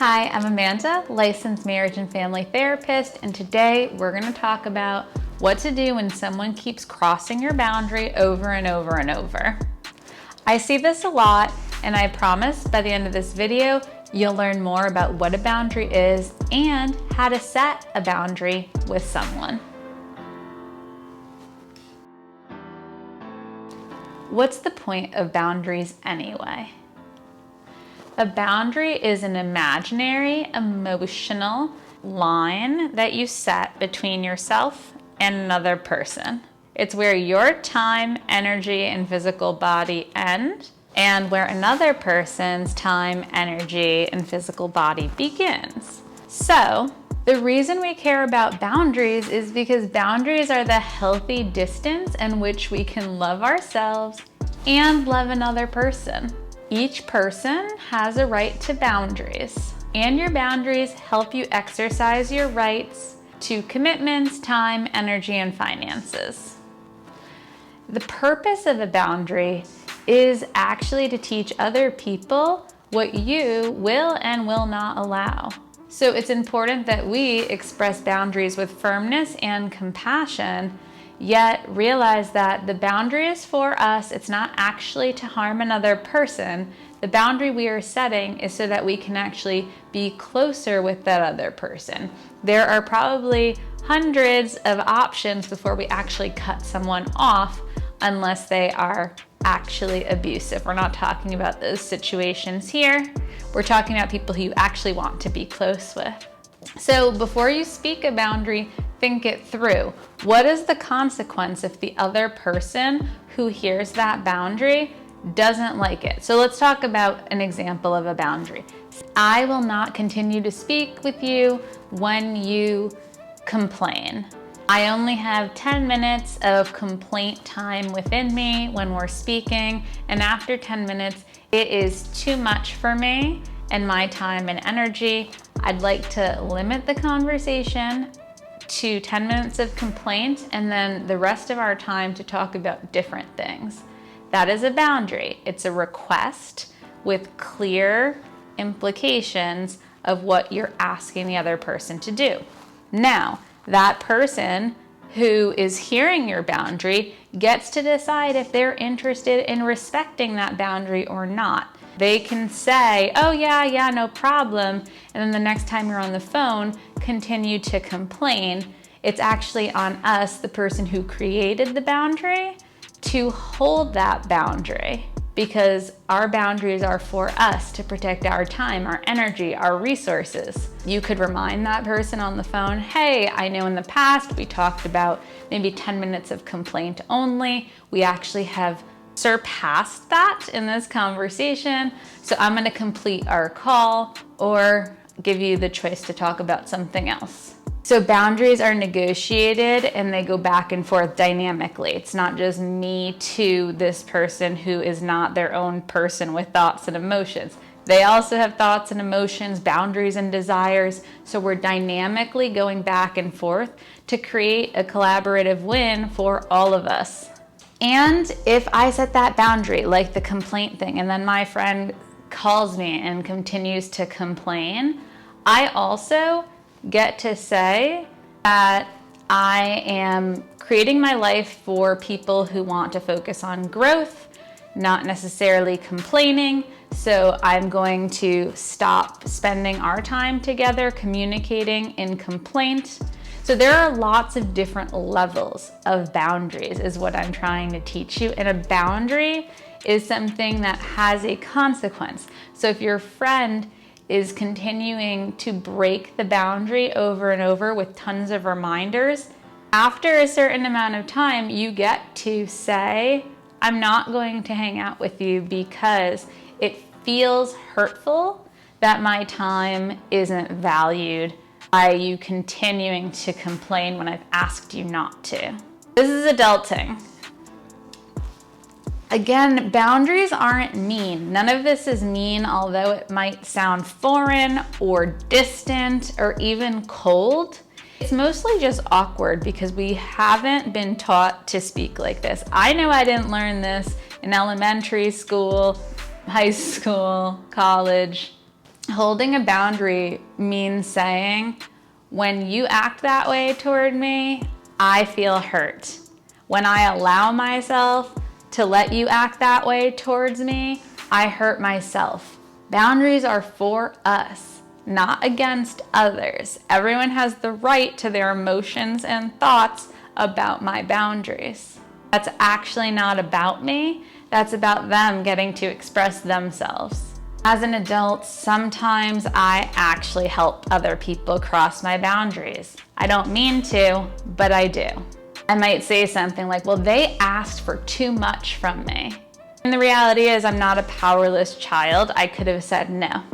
Hi, I'm Amanda, licensed marriage and family therapist, and today we're going to talk about what to do when someone keeps crossing your boundary over and over and over. I see this a lot, and I promise by the end of this video, you'll learn more about what a boundary is and how to set a boundary with someone. What's the point of boundaries anyway? A boundary is an imaginary, emotional line that you set between yourself and another person. It's where your time, energy, and physical body end, and where another person's time, energy, and physical body begins. So, the reason we care about boundaries is because boundaries are the healthy distance in which we can love ourselves and love another person. Each person has a right to boundaries, and your boundaries help you exercise your rights to commitments, time, energy, and finances. The purpose of a boundary is actually to teach other people what you will and will not allow. So it's important that we express boundaries with firmness and compassion, yet realize that the boundary is for us. It's not actually to harm another person. The boundary we are setting is so that we can actually be closer with that other person. There are probably hundreds of options before we actually cut someone off, unless they are actually abusive. We're not talking about those situations here. We're talking about people who you actually want to be close with. So before you speak a boundary, think it through. What is the consequence if the other person who hears that boundary doesn't like it? So let's talk about an example of a boundary. I will not continue to speak with you when you complain. I only have 10 minutes of complaint time within me when we're speaking, and after 10 minutes, it is too much for me and my time and energy. I'd like to limit the conversation to 10 minutes of complaint and then the rest of our time to talk about different things. That is a boundary. It's a request with clear implications of what you're asking the other person to do. Now, that person who is hearing your boundary gets to decide if they're interested in respecting that boundary or not. They can say, oh yeah, no problem, and then the next time you're on the phone, continue to complain. It's actually on us, the person who created the boundary, to hold that boundary, because our boundaries are for us to protect our time, our energy, our resources. You could remind that person on the phone, hey, I know in the past we talked about maybe 10 minutes of complaint only. We actually have surpassed that in this conversation, so I'm going to complete our call or give you the choice to talk about something else. So boundaries are negotiated and they go back and forth dynamically. It's not just me to this person who is not their own person with thoughts and emotions. They also have thoughts and emotions, boundaries and desires. So we're dynamically going back and forth to create a collaborative win for all of us. And if I set that boundary, like the complaint thing, and then my friend calls me and continues to complain, I also get to say that I am creating my life for people who want to focus on growth, not necessarily complaining. So I'm going to stop spending our time together communicating in complaint. So there are lots of different levels of boundaries is what I'm trying to teach you. And a boundary is something that has a consequence. So if your friend is continuing to break the boundary over and over with tons of reminders, after a certain amount of time, you get to say, I'm not going to hang out with you because it feels hurtful that my time isn't valued by you continuing to complain when I've asked you not to. This is adulting. Again, boundaries aren't mean. None of this is mean, although it might sound foreign or distant or even cold. It's mostly just awkward because we haven't been taught to speak like this. I know I didn't learn this in elementary school, high school, college. Holding a boundary means saying, when you act that way toward me, I feel hurt. When I allow myself to let you act that way towards me, I hurt myself. Boundaries are for us, not against others. Everyone has the right to their emotions and thoughts about my boundaries. That's actually not about me. That's about them getting to express themselves. As an adult, sometimes I actually help other people cross my boundaries. I don't mean to, but I do. I might say something like, well, they asked for too much from me. And the reality is I'm not a powerless child. I could have said no.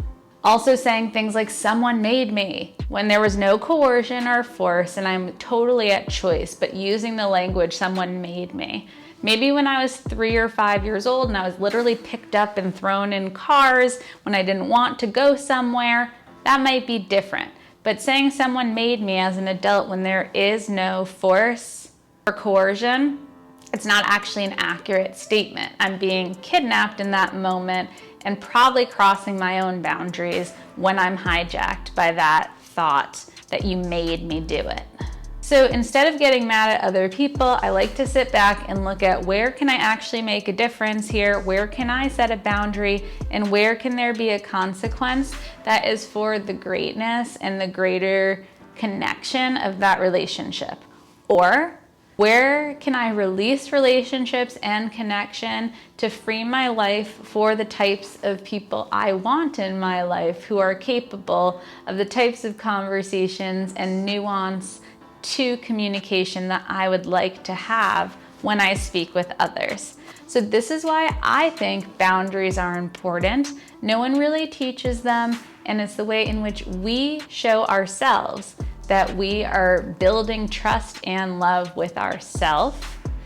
Also saying things like, someone made me, when there was no coercion or force and I'm totally at choice, but using the language, someone made me. Maybe when I was 3 or 5 years old and I was literally picked up and thrown in cars when I didn't want to go somewhere, that might be different. But saying someone made me as an adult when there is no force or coercion, it's not actually an accurate statement. I'm being kidnapped in that moment and probably crossing my own boundaries when I'm hijacked by that thought that you made me do it. So instead of getting mad at other people, I like to sit back and look at where can I actually make a difference here? Where can I set a boundary? And where can there be a consequence that is for the greatness and the greater connection of that relationship? Or where can I release relationships and connection to free my life for the types of people I want in my life who are capable of the types of conversations and nuance to communication that I would like to have when I speak with others. So this is why I think boundaries are important. No one really teaches them, and it's the way in which we show ourselves that we are building trust and love with ourselves,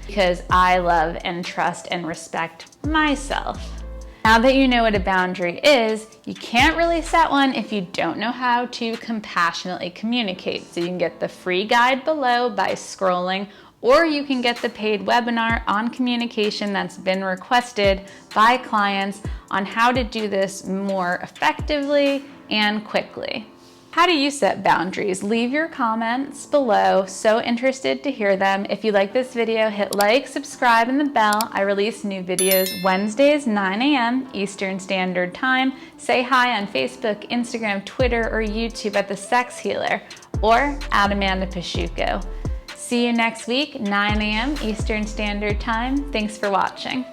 because I love and trust and respect myself. Now that you know what a boundary is, you can't really set one if you don't know how to compassionately communicate. So you can get the free guide below by scrolling, or you can get the paid webinar on communication that's been requested by clients on how to do this more effectively and quickly. How do you set boundaries? Leave your comments below. So interested to hear them. If you like this video, hit like, subscribe, and the bell. I release new videos Wednesdays, 9 a.m. Eastern Standard Time. Say hi on Facebook, Instagram, Twitter, or YouTube at The Sex Healer or at Amanda Pasciucco. See you next week, 9 a.m. Eastern Standard Time. Thanks for watching.